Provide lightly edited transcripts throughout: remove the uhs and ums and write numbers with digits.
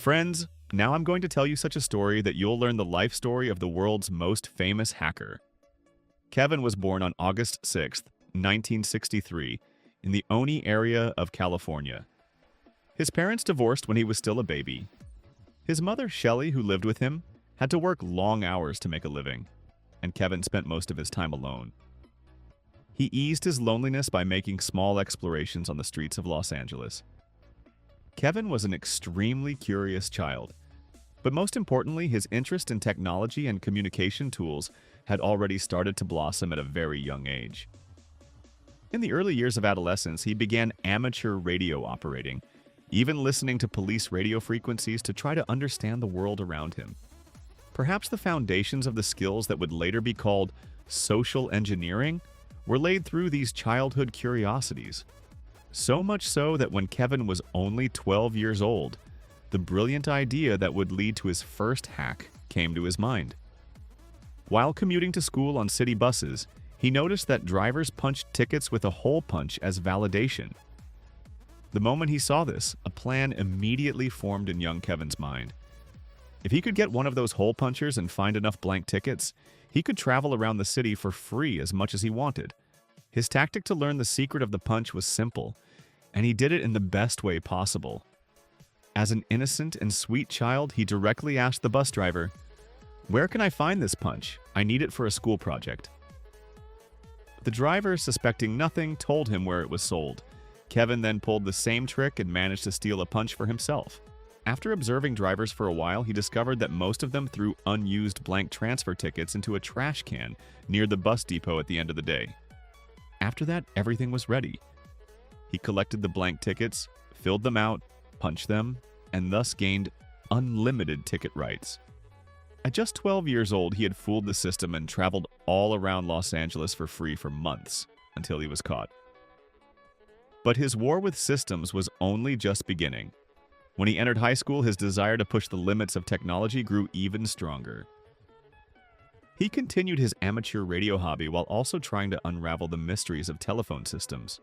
Friends, now I'm going to tell you such a story that you'll learn the life story of the world's most famous hacker. Kevin was born on August 6, 1963, in the Oni area of California. His parents divorced when he was still a baby. His mother, Shelley, who lived with him, had to work long hours to make a living, and Kevin spent most of his time alone. He eased his loneliness by making small explorations on the streets of Los Angeles. Kevin was an extremely curious child, but most importantly, his interest in technology and communication tools had already started to blossom at a very young age. In the early years of adolescence, he began amateur radio operating, even listening to police radio frequencies to try to understand the world around him. Perhaps the foundations of the skills that would later be called social engineering were laid through these childhood curiosities. So much so that when Kevin was only 12 years old, the brilliant idea that would lead to his first hack came to his mind. While commuting to school on city buses, he noticed that drivers punched tickets with a hole punch as validation. The moment he saw this, a plan immediately formed in young Kevin's mind. If he could get one of those hole punchers and find enough blank tickets, he could travel around the city for free as much as he wanted. His tactic to learn the secret of the punch was simple, and he did it in the best way possible. As an innocent and sweet child, he directly asked the bus driver, "Where can I find this punch? I need it for a school project." The driver, suspecting nothing, told him where it was sold. Kevin then pulled the same trick and managed to steal a punch for himself. After observing drivers for a while, he discovered that most of them threw unused blank transfer tickets into a trash can near the bus depot at the end of the day. After that, everything was ready. He collected the blank tickets, filled them out, punched them, and thus gained unlimited ticket rights. At just 12 years old, he had fooled the system and traveled all around Los Angeles for free for months until he was caught. But his war with systems was only just beginning. When he entered high school, his desire to push the limits of technology grew even stronger. He continued his amateur radio hobby while also trying to unravel the mysteries of telephone systems.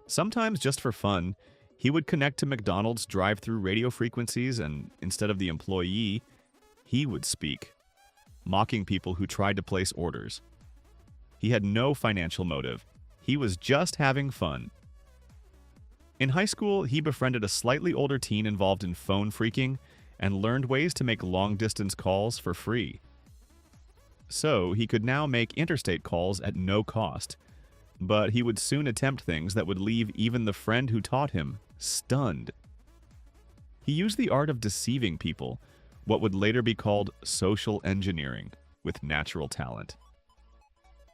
Sometimes, just for fun, he would connect to McDonald's drive-through radio frequencies and, instead of the employee, he would speak, mocking people who tried to place orders. He had no financial motive. He was just having fun. In high school, he befriended a slightly older teen involved in phone phreaking and learned ways to make long-distance calls for free. So, he could now make interstate calls at no cost, but he would soon attempt things that would leave even the friend who taught him stunned. He used the art of deceiving people, what would later be called social engineering, with natural talent.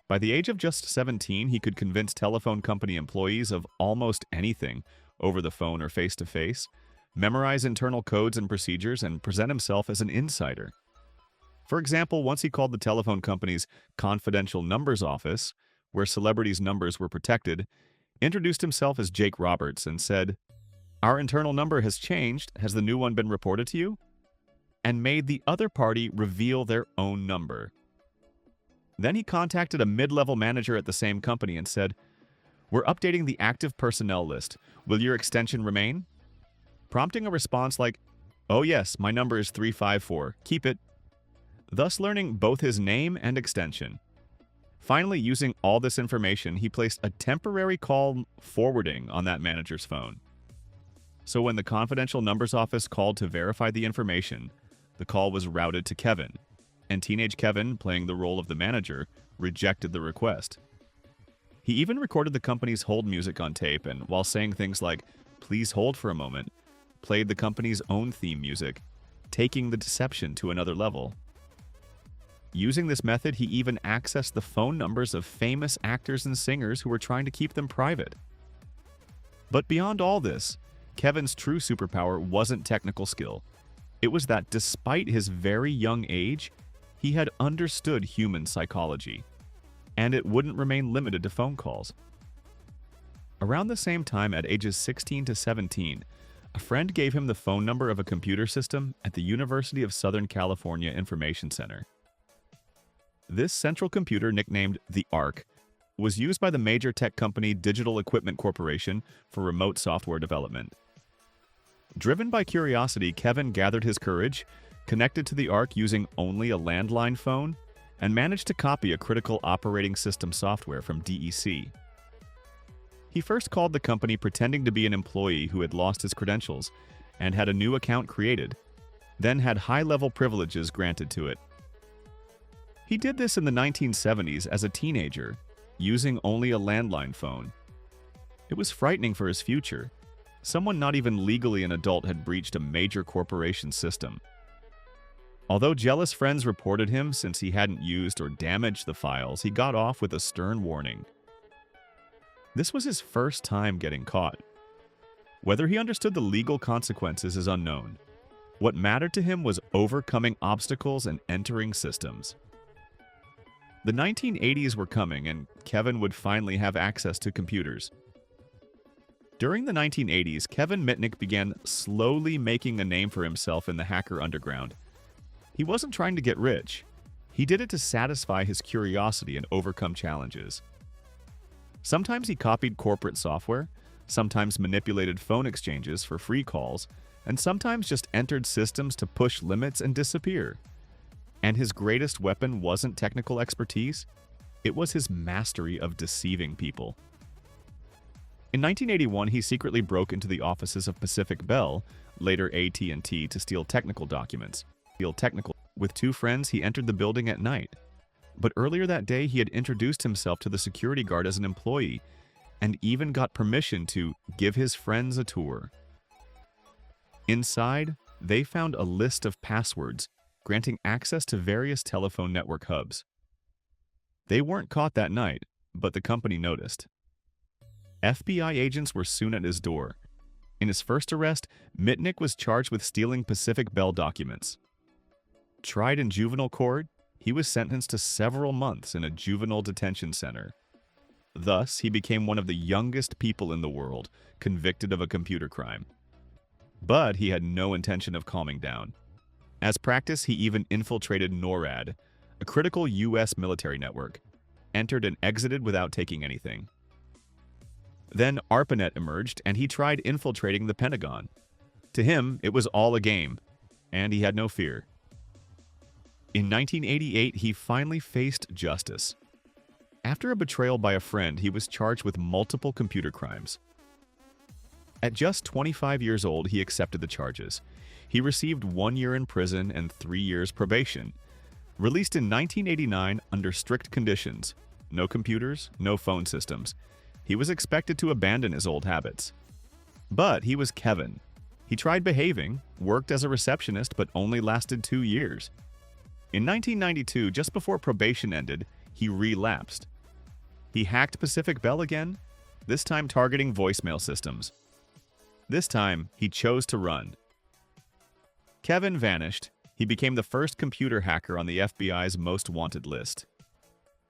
By the age of just 17, he could convince telephone company employees of almost anything over the phone or face-to-face, memorize internal codes and procedures, and present himself as an insider. For example, once he called the telephone company's confidential numbers office, where celebrities' numbers were protected, introduced himself as Jake Roberts and said, "Our internal number has changed. Has the new one been reported to you?" and made the other party reveal their own number. Then he contacted a mid-level manager at the same company and said, "We're updating the active personnel list. Will your extension remain?" Prompting a response like, "Oh yes, my number is 354. Keep it." Thus learning both his name and extension. Finally, using all this information, he placed a temporary call forwarding on that manager's phone. So when the confidential numbers office called to verify the information, the call was routed to Kevin, and teenage Kevin, playing the role of the manager, rejected the request. He even recorded the company's hold music on tape and, while saying things like, "Please hold for a moment," played the company's own theme music, taking the deception to another level. Using this method, he even accessed the phone numbers of famous actors and singers who were trying to keep them private. But beyond all this, Kevin's true superpower wasn't technical skill. It was that despite his very young age, he had understood human psychology, and it wouldn't remain limited to phone calls. Around the same time, at ages 16 to 17, a friend gave him the phone number of a computer system at the University of Southern California Information Center. This central computer, nicknamed the ARC, was used by the major tech company Digital Equipment Corporation for remote software development. Driven by curiosity, Kevin gathered his courage, connected to the Ark using only a landline phone, and managed to copy a critical operating system software from DEC. He first called the company pretending to be an employee who had lost his credentials and had a new account created, then had high-level privileges granted to it. He did this in the 1970s as a teenager, using only a landline phone. It was frightening for his future. Someone not even legally an adult had breached a major corporation system. Although jealous friends reported him since he hadn't used or damaged the files, he got off with a stern warning. This was his first time getting caught. Whether he understood the legal consequences is unknown. What mattered to him was overcoming obstacles and entering systems. The 1980s were coming, and Kevin would finally have access to computers. During the 1980s, Kevin Mitnick began slowly making a name for himself in the hacker underground. He wasn't trying to get rich. He did it to satisfy his curiosity and overcome challenges. Sometimes he copied corporate software, sometimes manipulated phone exchanges for free calls, and sometimes just entered systems to push limits and disappear. And his greatest weapon wasn't technical expertise, it was his mastery of deceiving people. In 1981, he secretly broke into the offices of Pacific Bell, later AT&T, to steal technical documents. With two friends, he entered the building at night. But earlier that day, he had introduced himself to the security guard as an employee and even got permission to give his friends a tour. Inside, they found a list of passwords granting access to various telephone network hubs. They weren't caught that night, but the company noticed. FBI agents were soon at his door. In his first arrest, Mitnick was charged with stealing Pacific Bell documents. Tried in juvenile court, he was sentenced to several months in a juvenile detention center. Thus, he became one of the youngest people in the world convicted of a computer crime. But he had no intention of calming down. As practice, he even infiltrated NORAD, a critical U.S. military network, entered and exited without taking anything. Then ARPANET emerged, and he tried infiltrating the Pentagon. To him, it was all a game, and he had no fear. In 1988, he finally faced justice. After a betrayal by a friend, he was charged with multiple computer crimes. At just 25 years old, he accepted the charges. He received 1 year in prison and 3 years probation. Released in 1989 under strict conditions. No computers, no phone systems. He was expected to abandon his old habits. But he was Kevin. He tried behaving, worked as a receptionist, but only lasted 2 years. In 1992, just before probation ended, he relapsed. He hacked Pacific Bell again, this time targeting voicemail systems. This time, he chose to run. Kevin vanished. He became the first computer hacker on the FBI's most wanted list.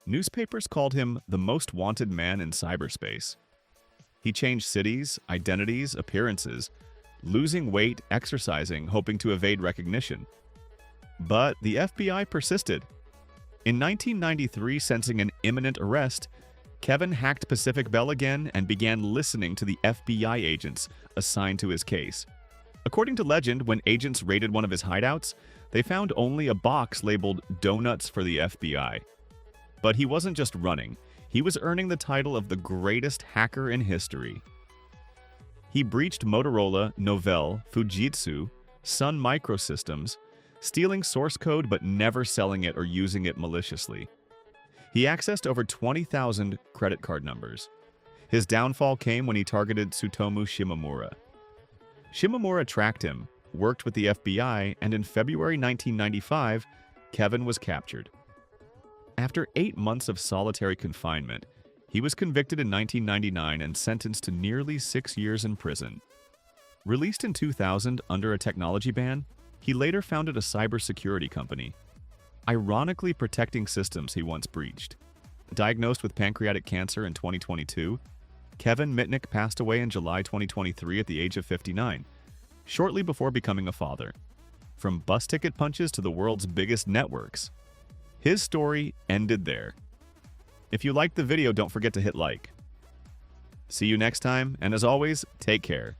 Newspapers called him the most wanted man in cyberspace. He changed cities, identities, appearances, losing weight, exercising, hoping to evade recognition. But the FBI persisted. In 1993, sensing an imminent arrest, Kevin hacked Pacific Bell again and began listening to the FBI agents assigned to his case. According to legend, when agents raided one of his hideouts, they found only a box labeled "Donuts for the FBI." But he wasn't just running, he was earning the title of the greatest hacker in history. He breached Motorola, Novell, Fujitsu, Sun Microsystems, stealing source code but never selling it or using it maliciously. He accessed over 20,000 credit card numbers. His downfall came when he targeted Tsutomu Shimomura. Shimomura tracked him, worked with the FBI, and in February 1995, Kevin was captured. After 8 months of solitary confinement, he was convicted in 1999 and sentenced to nearly 6 years in prison. Released in 2000 under a technology ban, he later founded a cybersecurity company, ironically protecting systems he once breached. Diagnosed with pancreatic cancer in 2022, Kevin Mitnick passed away in July 2023 at the age of 59, shortly before becoming a father. From bus ticket punches to the world's biggest networks, his story ended there. If you liked the video, don't forget to hit like. See you next time, and as always, take care.